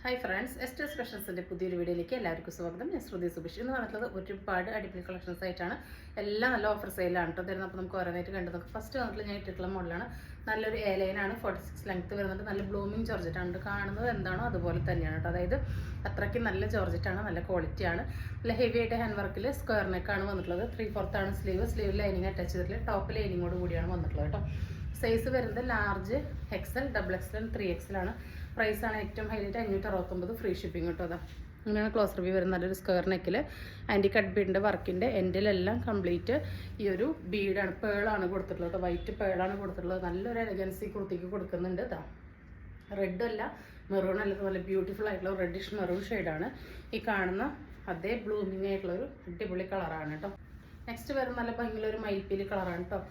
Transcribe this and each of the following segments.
Hi friends, എസ്റ്റേഴ്സ് ഫാഷൻസിൻ്റെ പുതിയൊരു വീഡിയോയിലേക്ക് എല്ലാവർക്കും സ്വാഗതം. ഞാൻ ശ്രുതി സുബിഷ്. ഇന്ന് വന്നിട്ടുള്ളത് ഒരുപാട് അടിപൊളി കളക്ഷൻസ് ആയിട്ടാണ്. എല്ലാം നല്ല ഓഫർ സെയിലാണ് കേട്ടോ തരുന്നത്. അപ്പോൾ നമുക്ക് ഓരോന്നായിട്ട് കണ്ടു നോക്കാം. ഫസ്റ്റ് വന്നിട്ടുള്ള ഞാൻ ഇട്ടിട്ടുള്ള മോഡലാണ്. നല്ലൊരു എലൈനാണ്, 46 ലെങ്ത്ത് വരുന്നുണ്ട്. നല്ല ബ്ലൂമിങ് ജോർജറ്റാണ്. കാണുന്നത് എന്താണോ അതുപോലെ തന്നെയാണ് കേട്ടോ. അതായത് അത്രയ്ക്ക് നല്ല ജോർജറ്റാണ്, നല്ല ക്വാളിറ്റിയാണ്. നല്ല ഹെവി ആയിട്ട് ഹാൻഡ് വർക്കിൽ സ്ക്വയർ നെക്കാണ് വന്നിട്ടുള്ളത്. 3/4 ആണ് സ്ലീവ് ലൈനിങ് അറ്റാച്ച് ചെയ്തിട്ടുള്ള ടോപ്പ് ലൈനിങ്ങോട് കൂടിയാണ് വന്നിട്ടുള്ളത് കേട്ടോ. സൈസ് വരുന്നത് ലാർജ്, XL, XXL, 3XL ആണ്. പ്രൈസാണ് ഏറ്റവും ഹൈലൈറ്റ് 569 ഫ്രീ ഷിപ്പിംഗ് കേട്ടോ. അതാ ഇങ്ങനെയാണ് ക്ലോസ് റിവ്യൂ വരുന്നത്. നല്ലൊരു സ്ക്വയർ നെക്കിൽ ആൻറ്റി കട്ട് ബീഡിൻ്റെ വർക്കിൻ്റെ എൻഡിലെല്ലാം കംപ്ലീറ്റ് ഈ ഒരു ബീഡാണ്, പേളാണ് കൊടുത്തിട്ടുള്ളത്. വൈറ്റ് പേളാണ് കൊടുത്തിട്ടുള്ളത്. നല്ലൊരു എലഗൻസി കുർത്തിക്ക് കൊടുക്കുന്നുണ്ട്. ഇതാ റെഡും അല്ല മെറൂൺ അല്ല, നല്ല ബ്യൂട്ടിഫുൾ ആയിട്ടുള്ള റെഡിഷ് മെറൂൺ ഷെയ്ഡാണ്. ഈ കാണുന്ന അതേ ബ്ലൂമിങ് ആയിട്ടുള്ളൊരു അടിപൊളി കളറാണ് കേട്ടോ. നെക്സ്റ്റ് വരുന്ന നല്ല ഭംഗിയുള്ള ഒരു മയിൽപ്പീലി കളറാണ് കേട്ടോ.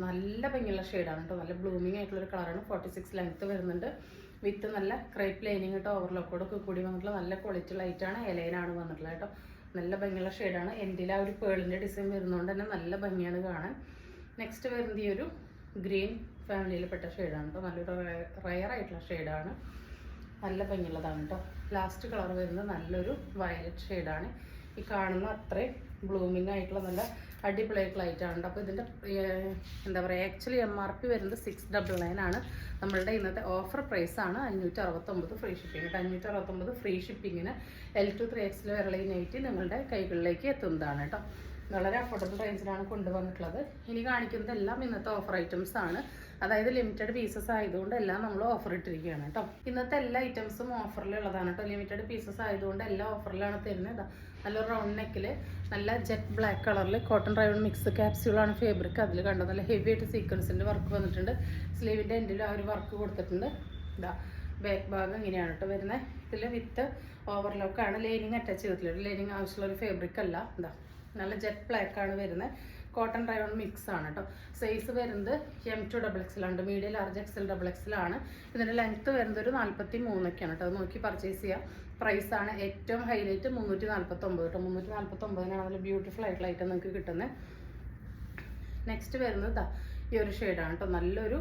നല്ല ഭംഗിയുള്ള ഷെയ്ഡാണ് കേട്ടോ. നല്ല ബ്ലൂമിങ് ആയിട്ടുള്ളൊരു കളറാണ്. 46 ലെങ്ത്ത് വരുന്നുണ്ട്. വിത്ത് നല്ല ക്രേപ്പ് ലൈനിങ് കേട്ടോ. ഓവർലോക്കോടൊക്കെ കൂടി വന്നിട്ടുള്ള നല്ല ക്വാളിറ്റി ലൈറ്റാണ്. എലൈനാണ് വന്നിട്ടുള്ളത് കേട്ടോ. നല്ല ഭംഗിയുള്ള ഷെയ്ഡാണ്. എൻഡിൽ ആ ഒരു പേളിൻ്റെ ഡിസൈൻ വരുന്നതുകൊണ്ട് തന്നെ നല്ല ഭംഗിയാണ് കാണാൻ. നെക്സ്റ്റ് വരുന്നത് ഈ ഒരു ഗ്രീൻ ഫാമിലിയിൽപ്പെട്ട ഷെയ്ഡാണ് കേട്ടോ. നല്ലൊരു റയർ ആയിട്ടുള്ള ഷെയ്ഡാണ്. നല്ല ഭംഗിയുള്ളതാണ് കേട്ടോ. ലാസ്റ്റ് കളർ വരുന്നത് നല്ലൊരു വയലറ്റ് ഷെയ്ഡാണ്. ഈ കാണുന്ന അത്രയും ബ്ലൂമിങ് ആയിട്ടുള്ള നല്ല അടിപൊളിയായിട്ടുള്ള ഐറ്റമാണ്. അപ്പോൾ ഇതിൻ്റെ എന്താ പറയുക, ആക്ച്വലി MRP വരുന്നത് 699 ആണ്. നമ്മളുടെ ഇന്നത്തെ ഓഫർ പ്രൈസാണ് 569 ഫ്രീ ഷിപ്പിംഗ്. 569 ഫ്രീ ഷിപ്പിങ്ങിന് L to 3XL വരെയുള്ള ഈ നൈറ്റി നിങ്ങളുടെ കൈകളിലേക്ക് എത്തുന്നതാണ് കേട്ടോ. വളരെ അഫോർഡബിൾ റേഞ്ചിലാണ് കൊണ്ടുവന്നിട്ടുള്ളത്. ഇനി കാണിക്കുന്നത് എല്ലാം ഇന്നത്തെ ഓഫർ ഐറ്റംസ് ആണ്. അതായത് ലിമിറ്റഡ് പീസസ് ആയതുകൊണ്ട് എല്ലാം നമ്മൾ ഓഫർ ഇട്ടിരിക്കുകയാണ് കേട്ടോ. ഇന്നത്തെ എല്ലാ ഐറ്റംസും ഓഫറിലുള്ളതാണ് കേട്ടോ. ലിമിറ്റഡ് പീസസ് ആയതുകൊണ്ട് എല്ലാം ഓഫറിലാണ് തരുന്നത്. നല്ലൊരു റൗണ്ട് നെക്കിൽ നല്ല ജെറ്റ് ബ്ലാക്ക് കളറിൽ കോട്ടൺ റയോൺ മിക്സ് ക്യാപ്സ്യൂളാണ് ഫാബ്രിക്. അതിൽ കണ്ടോ നല്ല ഹെവി ആയിട്ട് സീക്വൻസിൻ്റെ വർക്ക് വന്നിട്ടുണ്ട്. സ്ലീവിൻ്റെ എൻഡിൽ ആ ഒരു വർക്ക് കൊടുത്തിട്ടുണ്ട്. ഇതാ ബാക്ക് ഭാഗം ഇങ്ങനെയാണ് കേട്ടോ വരുന്നത്. ഇതിൽ വിത്ത് ഓവർലോക്കാണ്. ലൈനിങ് അറ്റാച്ച് ചെയ്തിട്ടില്ല. ലൈനിങ് ആവശ്യമുള്ളൊരു ഫാബ്രിക് അല്ല. ഇതാ നല്ല ജെറ്റ് ബ്ലാക്ക് ആണ് വരുന്നത്. കോട്ടൺ റയോൺ മിക്സ് ആണ് കേട്ടോ. സൈസ് വരുന്നത് M2 XXL ആണ്. മീഡിയം ലാർജ് XL XXL ആണ്. ഇതിൻ്റെ ലെങ്ത്ത് വരുന്നത് ഒരു 43ഒക്കെയാണ് കേട്ടോ. അത് നോക്കി പർച്ചേസ് ചെയ്യാം. പ്രൈസാണ് ഏറ്റവും ഹൈലൈറ്റ് 349 കേട്ടോ. 349 നല്ല ബ്യൂട്ടിഫുൾ ആയിട്ടുള്ള ഐറ്റം നിങ്ങൾക്ക് കിട്ടുന്നത്. നെക്സ്റ്റ് വരുന്നത് ഈ ഒരു ഷെയ്ഡാണ് കേട്ടോ. നല്ലൊരു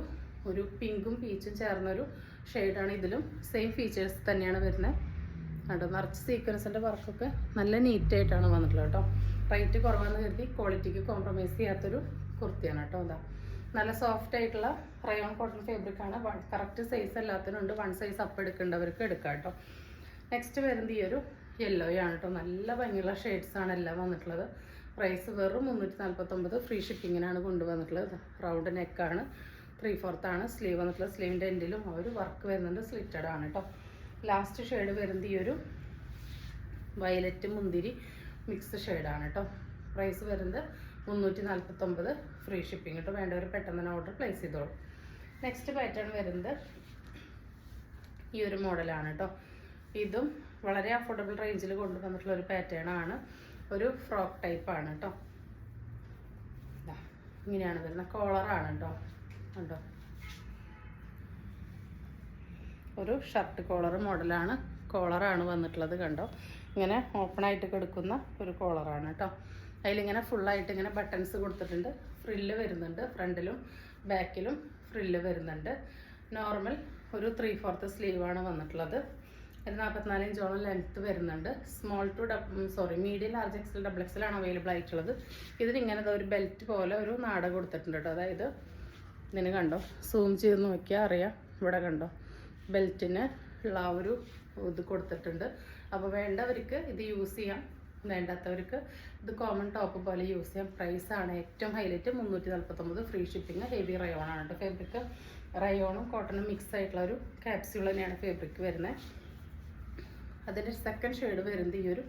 പിങ്കും പീച്ചും ചേർന്നൊരു ഷെയ്ഡാണ്. ഇതിലും സെയിം ഫീച്ചേഴ്സ് തന്നെയാണ് വരുന്നത് കേട്ടോ. നിറച്ച് സീക്വൻസിൻ്റെ വർക്കൊക്കെ നല്ല നീറ്റായിട്ടാണ് വന്നിട്ടുള്ളത് കേട്ടോ. റേറ്റ് കുറവാണെന്ന് കരുതി ക്വാളിറ്റിക്ക് കോംപ്രമൈസ് ചെയ്യാത്തൊരു കുർത്തിയാണ് കേട്ടോ. അതാ നല്ല സോഫ്റ്റ് ആയിട്ടുള്ള റയോൺ കോട്ടൺ ഫാബ്രിക്കാണ്. കറക്റ്റ് സൈസ് എല്ലാത്തിനുണ്ട്. 1 സൈസ് അപ്പ് എടുക്കേണ്ടവർക്ക് എടുക്കാം കേട്ടോ. നെക്സ്റ്റ് വരുന്നത് ഈ ഒരു യെല്ലോയാണ് കേട്ടോ. നല്ല ഭംഗിയുള്ള ഷെയ്ഡ്സാണ് എല്ലാം വന്നിട്ടുള്ളത്. പ്രൈസ് വെറും 349 ഫ്രീ ഷിപ്പിങ്ങിനാണ് കൊണ്ടുവന്നിട്ടുള്ളത്. റൗണ്ട് നെക്കാണ്, 3/4 ആണ് സ്ലീവ് വന്നിട്ടുള്ളത്. സ്ലീവിൻ്റെ എൻഡിലും ആ ഒരു വർക്ക് വരുന്നുണ്ട്. സ്ലിറ്റഡ് ആണ് കേട്ടോ. ലാസ്റ്റ് ഷെയ്ഡ് വരുന്നത് ഈ ഒരു വയലറ്റ് മുന്തിരി മിക്സ് ഷെയ്ഡാണ് കേട്ടോ. പ്രൈസ് വരുന്നത് 349 ഫ്രീ ഷിപ്പിംഗ് കേട്ടോ. വേണ്ടവർ പെട്ടെന്ന് തന്നെ ഓർഡർ പ്ലേസ് ചെയ്തോളൂ. നെക്സ്റ്റ് പാറ്റേൺ വരുന്നത് ഈ ഒരു മോഡലാണ് കേട്ടോ. ഇതും വളരെ അഫോർഡബിൾ റേഞ്ചിൽ കൊണ്ടുവന്നിട്ടുള്ള ഒരു പാറ്റേൺ ആണ്. ഒരു ഫ്രോക്ക് ടൈപ്പാണ് കേട്ടോ. ഇങ്ങനെയാണ് വരുന്നത്. കോളറാണ് കേട്ടോ. കണ്ടോ, ഒരു ഷർട്ട് കോളർ മോഡലാണ്. കോളറാണ് വന്നിട്ടുള്ളത്. കണ്ടോ, ഇങ്ങനെ ഓപ്പൺ ആയിട്ട് കിടക്കുന്ന ഒരു കോളറാണ് കേട്ടോ. അതിലിങ്ങനെ ഫുള്ളായിട്ട് ഇങ്ങനെ ബട്ടൺസ് കൊടുത്തിട്ടുണ്ട്. ഫ്രില്ല് വരുന്നുണ്ട്. ഫ്രണ്ടിലും ബാക്കിലും ഫ്രില്ല് വരുന്നുണ്ട്. നോർമൽ ഒരു 3/4 സ്ലീവാണ് വന്നിട്ടുള്ളത്. ഇത് 44 ഇഞ്ചോളം ലെങ്ത്ത് വരുന്നുണ്ട്. Small to medium large XL XXL ആണ് അവൈലബിൾ ആയിട്ടുള്ളത്. ഇതിനിങ്ങനെ ഒരു ബെൽറ്റ് പോലെ ഒരു നാട കൊടുത്തിട്ടുണ്ട് കേട്ടോ. അതായത് ഇതിന് കണ്ടോ, സൂം ചെയ്ത് നോക്കിയാൽ അറിയാം. ഇവിടെ കണ്ടോ, ബെൽറ്റിന് ഉള്ള ആ ഒരു ഇത് കൊടുത്തിട്ടുണ്ട്. അപ്പോൾ വേണ്ടവർക്ക് ഇത് യൂസ് ചെയ്യാം, വേണ്ടാത്തവർക്ക് ഇത് കോമൺ ടോപ്പ് പോലെ യൂസ് ചെയ്യാം. പ്രൈസാണ് ഏറ്റവും ഹൈലൈറ്റ് 349 ഫ്രീ ഷിപ്പിംഗ്. ഹെവി റയോണാണ് കേട്ടോ ഫാബ്രിക്. റയോണും കോട്ടണും മിക്സ് ആയിട്ടുള്ള ഒരു ക്യാപ്സ്യൂൾ തന്നെയാണ് ഫാബ്രിക് വരുന്നത്. അതിൻ്റെ സെക്കൻഡ് ഷെയ്ഡ് വരുന്നത് ഈ ഒരു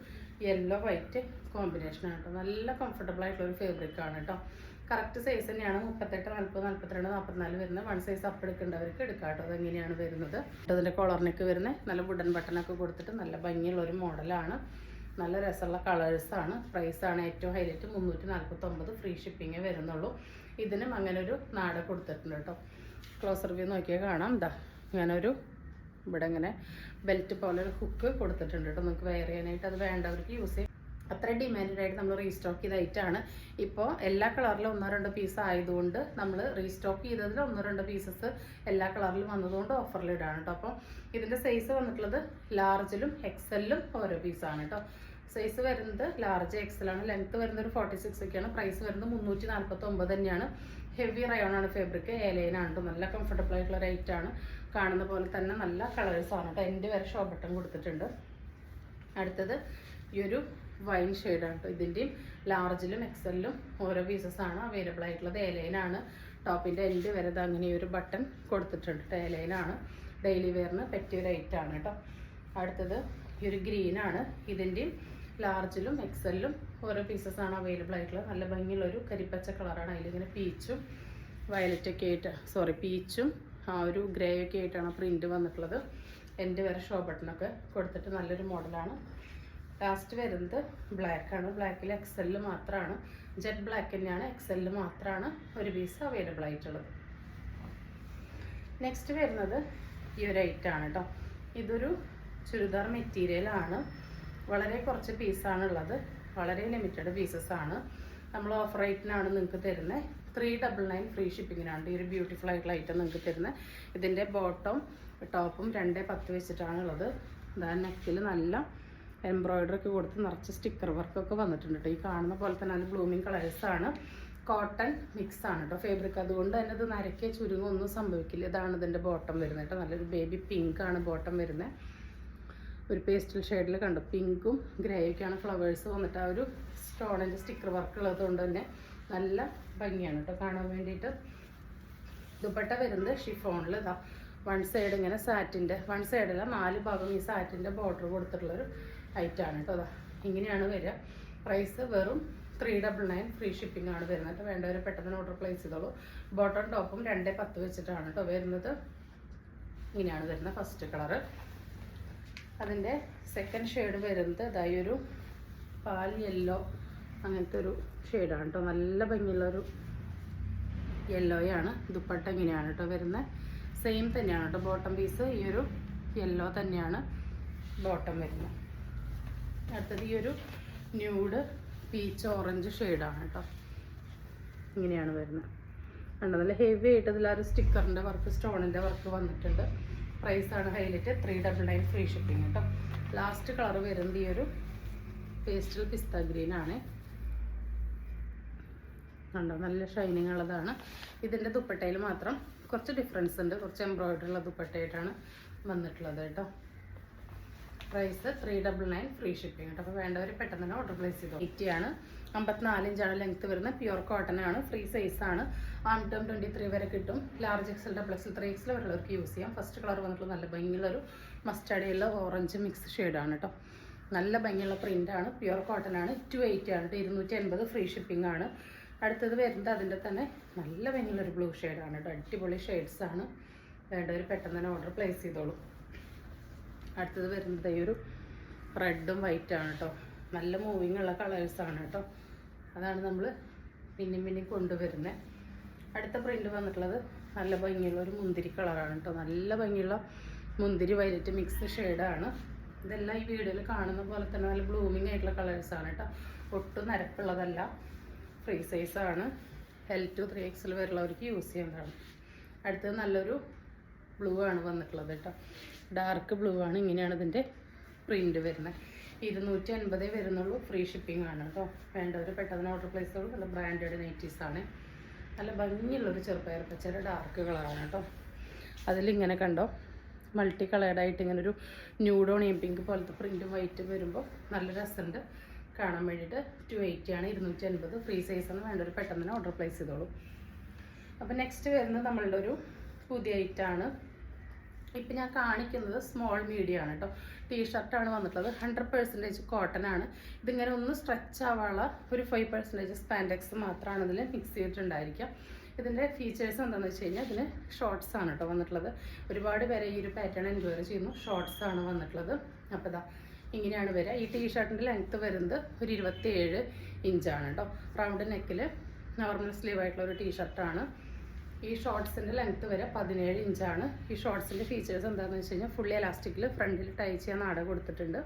യെല്ലോ വൈറ്റ് കോമ്പിനേഷനാണ് കേട്ടോ. നല്ല കംഫർട്ടബിൾ ആയിട്ടുള്ള ഒരു ഫാബ്രിക്കാണ് കേട്ടോ. കറക്റ്റ് സൈസ് തന്നെയാണ്. 38, 40, 42, 44 വരുന്ന 1 സൈസ് അപ്പ് എടുക്കേണ്ടവർക്ക് എടുക്കാം കേട്ടോ. അതെങ്ങനെയാണ് വരുന്നത്. അതിൻ്റെ കോളറിനൊക്കെ വരുന്നത് നല്ല വുഡൻ ബട്ടണൊക്കെ കൊടുത്തിട്ട് നല്ല ഭംഗിയുള്ള ഒരു മോഡലാണ്. നല്ല രസമുള്ള കളേഴ്സാണ്. പ്രൈസാണ് ഏറ്റവും ഹൈലൈറ്റ് 349 ഫ്രീ ഷിപ്പിങ്ങേ വരുന്നുള്ളൂ. ഇതിനും അങ്ങനെ ഒരു നാട കൊടുത്തിട്ടുണ്ട് കേട്ടോ. ക്ലോസ് റിവ്യൂ നോക്കിയാൽ കാണാം. ഇതാ ഇങ്ങനെ ഒരു ഇവിടെ ഇങ്ങനെ ബെൽറ്റ് പോലെ ഒരു ഹുക്ക് കൊടുത്തിട്ടുണ്ട് കേട്ടോ. നമുക്ക് വെയർ ചെയ്യാനായിട്ട്. അത് വേണ്ടവർക്ക് യൂസ് ചെയ്യാം. അത്രയും ഡിമാൻഡഡ് ആയിട്ട് നമ്മൾ റീസ്റ്റോക്ക് ചെയ്ത ഐറ്റമാണ്. ഇപ്പോൾ എല്ലാ കളറിലും 1-2 പീസ് ആയതുകൊണ്ട് നമ്മൾ റീസ്റ്റോക്ക് ചെയ്തതിൽ 1-2 പീസസ് എല്ലാ കളറിലും വന്നതുകൊണ്ട് ഓഫറിൽ ഇടാണ് കേട്ടോ. അപ്പോൾ ഇതിൻ്റെ സൈസ് വന്നിട്ടുള്ളത് ലാർജിലും എക്സലിലും ഓരോ പീസാണ് കേട്ടോ. സൈസ് വരുന്നത് ലാർജ് എക്സലാണ്. ലെങ്ത്ത് വരുന്നത് ഒരു 46 ഒക്കെയാണ്. പ്രൈസ് വരുന്നത് 349 തന്നെയാണ്. ഹെവി റയോൺ ആണ് ഫാബ്രിക്. ഏലൈനാണ് കേട്ടോ. നല്ല കംഫർട്ടബിൾ ആയിട്ടുള്ള ഒരു ഐറ്റമാണ്. കാണുന്ന പോലെ തന്നെ നല്ല കളേഴ്സാണ് കേട്ടോ. എൻ്റെ വരെ ഷോ ബട്ടൺ കൊടുത്തിട്ടുണ്ട്. അടുത്തത് ഈ ഒരു വൈൻ ഷെയ്ഡാണ് കേട്ടോ. ഇതിൻ്റെയും ലാർജിലും എക്സലിലും ഓരോ പീസസാണ് അവൈലബിൾ ആയിട്ടുള്ളത്. ഏലൈനാണ്. ടോപ്പിൻ്റെ എൻഡ് വരെ അങ്ങനെ ഒരു ബട്ടൺ കൊടുത്തിട്ടുണ്ട് കേട്ടോ. ഏലൈനാണ്. ഡെയിലി വെയറിന് പറ്റിയ ഒരു ഐറ്റമാണ് കേട്ടോ. അടുത്തത് ഈ ഒരു ഗ്രീനാണ്. ഇതിൻ്റെയും ലാർജിലും എക്സലിലും ഓരോ പീസസാണ് അവൈലബിൾ ആയിട്ടുള്ളത്. നല്ല ഭംഗിയുള്ളൊരു കരിപ്പച്ച കളറാണ്. അതിലിങ്ങനെ പീച്ചും വയലറ്റൊക്കെ ആയിട്ട് പീച്ചും ആ ഒരു ഗ്രേ ഒക്കെ ആയിട്ടാണ് പ്രിൻറ്റ് വന്നിട്ടുള്ളത്. എൻ്റെ വരെ ഷോ ബട്ടണൊക്കെ കൊടുത്തിട്ട് നല്ലൊരു മോഡലാണ്. ലാസ്റ്റ് വരുന്നത് ബ്ലാക്കാണ്. ബ്ലാക്കിൽ എക്സലിൽ മാത്രമാണ്, ജെറ്റ് ബ്ലാക്ക് തന്നെയാണ്, എക്സലിൽ മാത്രമാണ് ഒരു പീസ് അവൈലബിൾ ആയിട്ടുള്ളത്. നെക്സ്റ്റ് വരുന്നത് ഈ ഒരു ഐറ്റാണ് കേട്ടോ. ഇതൊരു ചുരിദാർ മെറ്റീരിയലാണ്. വളരെ കുറച്ച് പീസാണ് ഉള്ളത്. വളരെ ലിമിറ്റഡ് പീസസാണ്. നമ്മൾ ഓഫർ റേറ്റിനാണ് നിങ്ങൾക്ക് തരുന്നത്. 399 ഫ്രീ ഷിപ്പിങ്ങിനാണ് ഈ ഒരു ബ്യൂട്ടിഫുൾ ആയിട്ടുള്ള ഐറ്റം നിങ്ങൾക്ക് തരുന്നത്. ഇതിൻ്റെ ബോട്ടം ടോപ്പും 210 വെച്ചിട്ടാണ് ഉള്ളത്. അതായത് നെക്കിൽ നല്ല എംബ്രോയിഡറി ഒക്കെ കൊടുത്ത് നിറച്ച് സ്റ്റിക്കർ വർക്കൊക്കെ വന്നിട്ടുണ്ട് കേട്ടോ. ഈ കാണുന്ന പോലെ തന്നെ നല്ല ബ്ലൂമിങ് കളേഴ്സാണ്. കോട്ടൺ മിക്സ് ആണ് കേട്ടോ ഫാബ്രിക്. അതുകൊണ്ട് തന്നെ ഇത് നരയ്ക്ക് ചുരുങ്ങും ഒന്നും സംഭവിക്കില്ല. ഇതാണ് ഇതിൻ്റെ ബോട്ടം വരുന്നത് കേട്ടോ. നല്ലൊരു ബേബി പിങ്ക് ആണ് ബോട്ടം വരുന്നത്. ഒരു പേസ്റ്റൽ ഷെയ്ഡിൽ കണ്ടു പിങ്കും ഗ്രേയൊക്കെയാണ് ഫ്ലവേഴ്സ് വന്നിട്ട് ആ ഒരു സ്റ്റോണിൻ്റെ സ്റ്റിക്കർ വർക്ക് ഉള്ളതുകൊണ്ട് തന്നെ നല്ല ഭംഗിയാണ് കേട്ടോ കാണാൻ വേണ്ടിയിട്ട്. ദുപ്പട്ട വരുന്നത് ഷിഫോണിൽ ഇതാ വൺ സൈഡ് ഇങ്ങനെ സാറ്റിൻ്റെ, വൺ സൈഡല്ല 4 ഭാഗം ഈ സാറ്റിൻ്റെ ബോർഡർ കൊടുത്തിട്ടുള്ളൊരു ഐറ്റമാണ് കേട്ടോ. അതാ ഇങ്ങനെയാണ് വരിക. പ്രൈസ് വെറും 399 ഫ്രീ ഷിപ്പിംഗ് ആണ് വരുന്നത്. വേണ്ടവർ പെട്ടെന്ന് ഓർഡർ പ്ലേസ് ചെയ്തോളൂ. ബോട്ടം ടോപ്പും 210 വെച്ചിട്ടാണ് കേട്ടോ വരുന്നത്. ഇങ്ങനെയാണ് വരുന്നത് ഫസ്റ്റ് കളറ്. അതിൻ്റെ സെക്കൻഡ് ഷെയ്ഡ് വരുന്നത് ഇതായി ഒരു പാൽ യെല്ലോ അങ്ങനത്തെ ഒരു ഷെയ്ഡാണ് കേട്ടോ. നല്ല ഭംഗിയുള്ളൊരു യെല്ലോയാണ്. ദുപ്പട്ട ഇങ്ങനെയാണ് കേട്ടോ വരുന്നത്. സെയിം തന്നെയാണ് കേട്ടോ ബോട്ടം പീസ്. ഈ ഒരു യെല്ലോ തന്നെയാണ് ബോട്ടം വരുന്നത്. അടുത്തത് ഈ ഒരു ന്യൂഡ് പീച്ച് ഓറഞ്ച് ഷെയ്ഡാണ് കേട്ടോ. ഇങ്ങനെയാണ് വരുന്നത്. കണ്ടോ നല്ല ഹെവി ആയിട്ട് ഇതിൽ ആ ഒരു സ്റ്റിക്കറിൻ്റെ വർക്ക് സ്റ്റോണിൻ്റെ വർക്ക് വന്നിട്ടുണ്ട്. പ്രൈസാണ് ഹൈലൈറ്റ് 399 ഫ്രീ ഷിപ്പിംഗ് കേട്ടോ. ലാസ്റ്റ് കളർ വരുന്നത് ഈ ഒരു പേസ്റ്റൽ പിസ്ത ഗ്രീനാണ്. കണ്ടോ നല്ല ഷൈനിങ് ഉള്ളതാണ്. ഇതിൻ്റെ ദുപ്പട്ടയിൽ മാത്രം കുറച്ച് ഡിഫറൻസ് ഉണ്ട്. കുറച്ച് എംബ്രോയിഡറി ഉള്ള ദുപ്പട്ടയായിട്ടാണ് വന്നിട്ടുള്ളത് കേട്ടോ. പ്രൈസ് 399 ഫ്രീ ഷിപ്പിംഗ് കേട്ടോ. അപ്പോൾ വേണ്ടവർ പെട്ടെന്ന് തന്നെ ഓർഡർ പ്ലേസ് ചെയ്തോ. 80 54 ഇഞ്ചാണ് ലെങ്ത്ത് വരുന്നത്. പ്യുവർ കോട്ടൺ ആണ്. ഫ്രീ സൈസാണ്. ആം ടേം 23 വരെ കിട്ടും. Large XL, double XL, 3XL വരെയുള്ളവർക്ക് യൂസ് ചെയ്യാം. ഫസ്റ്റ് കളർ വന്നിട്ടുള്ള നല്ല ഭംഗിയുള്ളൊരു മസ്റ്റാർഡിയുള്ള ഓറഞ്ച് മിക്സ് ഷെയ്ഡാണ് കേട്ടോ. നല്ല ഭംഗിയുള്ള പ്രിൻ്റാണ്. പ്യുവർ കോട്ടൺ ആണ്. 280 ആണ് കേട്ടോ. 280 ഫ്രീ ഷിപ്പിംഗ് ആണ്. അടുത്തത് വരുന്നത് അതിൻ്റെ തന്നെ നല്ല ഭംഗിയുള്ളൊരു ബ്ലൂ ഷെയ്ഡാണ് കേട്ടോ. അടിപൊളി ഷെയ്ഡ്സാണ്. വേണ്ടവർ പെട്ടെന്ന് തന്നെ ഓർഡർ പ്ലേസ് ചെയ്തോളൂ. അടുത്തത് വരുന്നത് ഈ ഒരു റെഡും വൈറ്റാണ് കേട്ടോ. നല്ല മൂവിങ് ഉള്ള കളേഴ്സാണ് കേട്ടോ. അതാണ് നമ്മൾ പിന്നെയും കൊണ്ടുവരുന്നത്. അടുത്ത പ്രിൻ്റ് വന്നിട്ടുള്ളത് നല്ല ഭംഗിയുള്ള ഒരു മുന്തിരി കളറാണ് കേട്ടോ. നല്ല ഭംഗിയുള്ള മുന്തിരി വൈലറ്റ് മിക്സ് ഷെയ്ഡാണ്. ഇതെല്ലാം ഈ വീഡിയോയിൽ കാണുന്ന പോലെ തന്നെ നല്ല ബ്ലൂമിങ് ആയിട്ടുള്ള കളേഴ്സാണ് കേട്ടോ. ഒട്ടും നരപ്പുള്ളതല്ല. ഫ്രീ സൈസാണ്. L2 3XL വരെയുള്ളവർക്ക് യൂസ് ചെയ്യുന്നതാണ്. അടുത്തത് നല്ലൊരു ബ്ലൂ ആണ് വന്നിട്ടുള്ളത് കേട്ടോ. ഡാർക്ക് ബ്ലൂ ആണ്. ഇങ്ങനെയാണ് ഇതിൻ്റെ പ്രിൻ്റ് വരുന്നത്. 280 വരുന്നുള്ളൂ. ഫ്രീ ഷിപ്പിംഗ് ആണ് കേട്ടോ. വേണ്ടവർ പെട്ടെന്ന് ഓർഡർ പ്ലേസ് ചെയ്തോളൂ. നല്ല ബ്രാൻഡഡ് നൈറ്റീസാണ്. നല്ല ഭംഗിയുള്ളൊരു ചെറുപ്പയർ പച്ചയുടെ ഡാർക്ക് കളറാണ് കേട്ടോ. അതിലിങ്ങനെ കണ്ടോ മൾട്ടി കളേർഡായിട്ട് ഇങ്ങനെ ഒരു ന്യൂഡോണിയം പിങ്ക് പോലത്തെ പ്രിൻറ്റും വൈറ്റും വരുമ്പോൾ നല്ല രസമുണ്ട് കാണാൻ വേണ്ടിയിട്ട്. 280 280 ഫ്രീ സൈസാണ്. വേണ്ടവർ പെട്ടെന്ന് തന്നെ ഓർഡർ പ്ലേസ് ചെയ്തോളൂ. അപ്പോൾ നെക്സ്റ്റ് വരുന്നത് നമ്മളുടെ ഒരു പുതിയ ഐറ്റമാണ്. ഇപ്പം ഞാൻ കാണിക്കുന്നത് സ്മോൾ മീഡിയം ആണ് കേട്ടോ. ടീഷർട്ടാണ് വന്നിട്ടുള്ളത്. 100% കോട്ടൺ ആണ്. ഇതിങ്ങനെ ഒന്ന് സ്ട്രെച്ച് ആവാനുള്ള ഒരു 5% സ്പാൻഡെക്സ് മാത്രമാണ് ഇതിൽ മിക്സ് ചെയ്തിട്ടുണ്ടായിരിക്കുക. ഇതിൻ്റെ ഫീച്ചേഴ്സ് എന്താണെന്ന് വെച്ച് കഴിഞ്ഞാൽ ഇതിന് ഷോർട്ട്സ് ആണ് കേട്ടോ വന്നിട്ടുള്ളത്. ഒരുപാട് പേരെ ഈ ഒരു പാറ്റേൺ എൻക്വയറി ചെയ്യുന്നു. ഷോർട്ട്സ് ആണ് വന്നിട്ടുള്ളത്. അപ്പോൾ ഇതാ ഇങ്ങനെയാണ് വരിക. ഈ ടീഷർട്ടിൻ്റെ ലെങ്ത്ത് വരുന്നത് ഒരു 27 ഇഞ്ചാണ് കേട്ടോ. റൗണ്ട് നെക്കിൽ നോർമൽ സ്ലീവ് ആയിട്ടുള്ള ഒരു ടീഷർട്ടാണ്. ഈ ഷോർട്ട്സിൻ്റെ ലെങ്ത്ത് വരെ 17 ഇഞ്ചാണ്. ഈ ഷോർട്ട്സിൻ്റെ ഫീച്ചേഴ്സ് എന്താണെന്ന് വെച്ച് കഴിഞ്ഞാൽ ഫുള്ളി എലാസ്റ്റിക്കിൽ ഫ്രണ്ടിൽ ടൈ ചെയ്യാൻ നാട കൊടുത്തിട്ടുണ്ട്.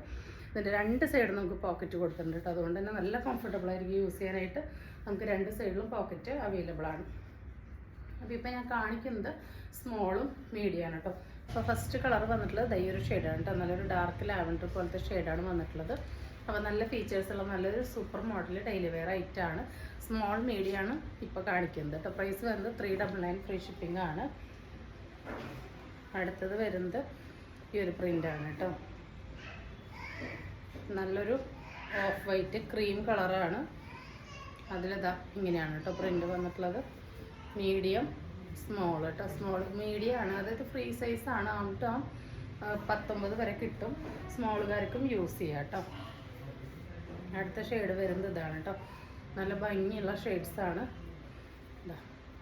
ഇതിൻ്റെ 2 സൈഡും നമുക്ക് പോക്കറ്റ് കൊടുത്തിട്ടുണ്ട് കേട്ടോ. അതുകൊണ്ട് തന്നെ നല്ല കംഫർട്ടബിൾ ആയിരിക്കും യൂസ് ചെയ്യാനായിട്ട്. നമുക്ക് 2 സൈഡിലും പോക്കറ്റ് അവൈലബിൾ ആണ്. അപ്പോൾ ഇപ്പോൾ ഞാൻ കാണിക്കുന്നത് സ്മോളും മീഡിയമാണ് കേട്ടോ. അപ്പോൾ ഫസ്റ്റ് കളർ വന്നിട്ടുള്ളത് ഈ ഒരു ഷെയ്ഡാണ് കേട്ടോ. നല്ലൊരു ഡാർക്ക് ലാവൻഡർ പോലത്തെ ഷെയ്ഡാണ് വന്നിട്ടുള്ളത്. അപ്പോൾ നല്ല ഫീച്ചേഴ്സുള്ള നല്ലൊരു സൂപ്പർ മോഡൽ ഡെയിലി വെയർ ഐറ്റമാണ്. സ്മോൾ മീഡിയമാണ് ഇപ്പോൾ കാണിക്കുന്നത് കേട്ടോ. പ്രൈസ് വരുന്നത് 399 ഫ്രീ ഷിപ്പിംഗ് ആണ്. അടുത്തത് വരുന്നത് ഈ ഒരു പ്രിൻ്റാണ് കേട്ടോ. നല്ലൊരു ഓഫ് വൈറ്റ് ക്രീം കളറാണ്. അതിലിതാ ഇങ്ങനെയാണ് കേട്ടോ പ്രിൻ്റ് വന്നിട്ടുള്ളത്. മീഡിയം സ്മോൾ കേട്ടോ. സ്മോൾ മീഡിയം ആണ്, അതായത് ഫ്രീ സൈസാണ്. ആട്ടോ 19 വരെ കിട്ടും. സ്മോളുകാർക്കും യൂസ് ചെയ്യാം കേട്ടോ. അടുത്ത ഷെയ്ഡ് വരുന്നത് ഇതാണ് കേട്ടോ. നല്ല ഭംഗിയുള്ള ഷെയ്ഡ്സാണ്. ഇതാ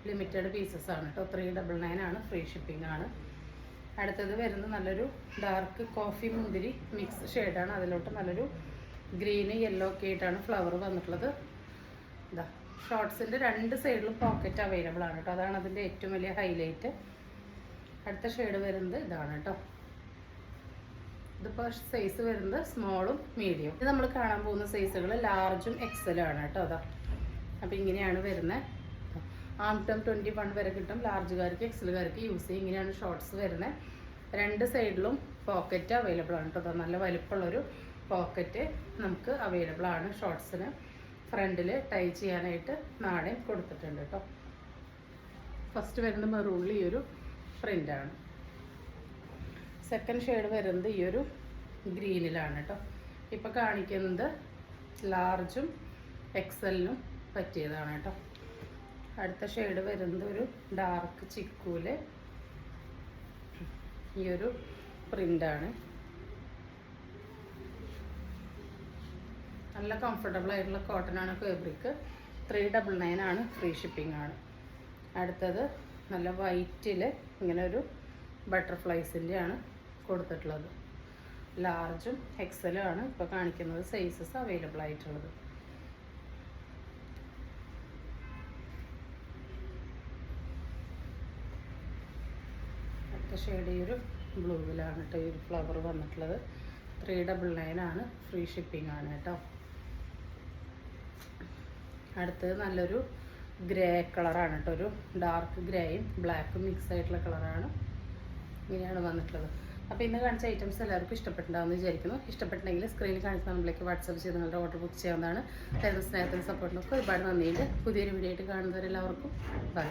ലിമിറ്റഡ് പീസസ് ആണ് കേട്ടോ. 399 ആണ്, ഫ്രീ ഷിപ്പിംഗ് ആണ്. അടുത്തത് വരുന്നത് നല്ലൊരു ഡാർക്ക് കോഫി മുന്തിരി മിക്സ് ഷെയ്ഡാണ്. അതിലോട്ട് നല്ലൊരു ഗ്രീന് യെല്ലോ ഒക്കെ ആയിട്ടാണ് ഫ്ലവർ വന്നിട്ടുള്ളത്. ഇതാ ഷോർട്ട്സിൻ്റെ 2 സൈഡിലും പോക്കറ്റ് അവൈലബിൾ ആണ് കേട്ടോ. അതാണ് അതിൻ്റെ ഏറ്റവും വലിയ ഹൈലൈറ്റ്. അടുത്ത ഷെയ്ഡ് വരുന്നത് ഇതാണ് കേട്ടോ. ഇതിപ്പോൾ സൈസ് വരുന്നത് സ്മോളും മീഡിയം. ഇത് നമ്മൾ കാണാൻ പോകുന്ന സൈസുകൾ ലാർജും എക്സലും ആണ് കേട്ടോ. അതാ അപ്പോൾ ഇങ്ങനെയാണ് വരുന്നത്. ആം ടേം 21 വരെ കിട്ടും. ലാർജുകാർക്ക് എക്സലുകാർക്ക് യൂസ് ചെയ്യും. ഇങ്ങനെയാണ് ഷോർട്ട്സ് വരുന്നത്. 2 സൈഡിലും പോക്കറ്റ് അവൈലബിൾ ആണ് കേട്ടോ. നല്ല വലിപ്പമുള്ളൊരു പോക്കറ്റ് നമുക്ക് അവൈലബിൾ ആണ്. ഷോർട്ട്സിന് ഫ്രണ്ടിൽ ടൈ ചെയ്യാനായിട്ട് നാടൻ കൊടുത്തിട്ടുണ്ട് കേട്ടോ. ഫസ്റ്റ് വരുന്നത് മെറൂണിൽ ഈ ഒരു പ്രിൻ്റാണ്. സെക്കൻഡ് ഷെയ്ഡ് വരുന്നത് ഈ ഒരു ഗ്രീനിലാണ് കേട്ടോ. ഇപ്പോൾ കാണിക്കുന്നത് ലാർജും എക്സലിനും പറ്റിയതാണ് കേട്ടോ. അടുത്ത ഷെയ്ഡ് വരുന്നത് ഒരു ഡാർക്ക് ചിക്കൂല് ഈ ഒരു പ്രിൻ്റാണ്. നല്ല കംഫർട്ടബിൾ ആയിട്ടുള്ള കോട്ടൺ ആണ് ഫാബ്രിക്. 399 ആണ്, ഫ്രീ ഷിപ്പിംഗ് ആണ്. അടുത്തത് നല്ല വൈറ്റിൽ ഇങ്ങനെ ഒരു ബട്ടർഫ്ലൈസിൻ്റെ ആണ് കൊടുത്തിട്ടുള്ളത്. ലാർജും എക്സലും ആണ് ഇപ്പോൾ കാണിക്കുന്നത് സൈസസ് അവൈലബിൾ ആയിട്ടുള്ളത്. അടുത്ത ഷെയ്ഡ് ഈ ഒരു ബ്ലൂവിലാണ് കേട്ടോ ഈ ഒരു ഫ്ലവർ വന്നിട്ടുള്ളത്. 399 ആണ്, ഫ്രീ ഷിപ്പിംഗ് ആണ് കേട്ടോ. അടുത്തത് നല്ലൊരു ഗ്രേ കളറാണ് കേട്ടോ. ഒരു ഡാർക്ക് ഗ്രേയും ബ്ലാക്കും മിക്സ് ആയിട്ടുള്ള കളറാണ്. ഇങ്ങനെയാണ് വന്നിട്ടുള്ളത്. അപ്പോൾ ഇന്ന് കാണിച്ച ഐറ്റംസ് എല്ലാവർക്കും ഇഷ്ടപ്പെട്ടിട്ടുണ്ടാകുമെന്ന് വിചാരിക്കുന്നു. ഇഷ്ടപ്പെട്ടിട്ടുണ്ടെങ്കിൽ സ്ക്രീനിൽ കാണിച്ച നമ്പറിലേക്ക് വാട്സപ്പ് ചെയ്ത് നിങ്ങളുടെ ഓർഡർ ബുക്ക് ചെയ്യാവുന്നതാണ്. തരുന്ന സ്നേഹത്തിനും സപ്പോർട്ടിനൊക്കെ ഒരുപാട് നന്ദിയുണ്ട്. പുതിയൊരു വീഡിയോ ആയിട്ട് കാണുന്നവരെല്ലാവർക്കും ബൈ.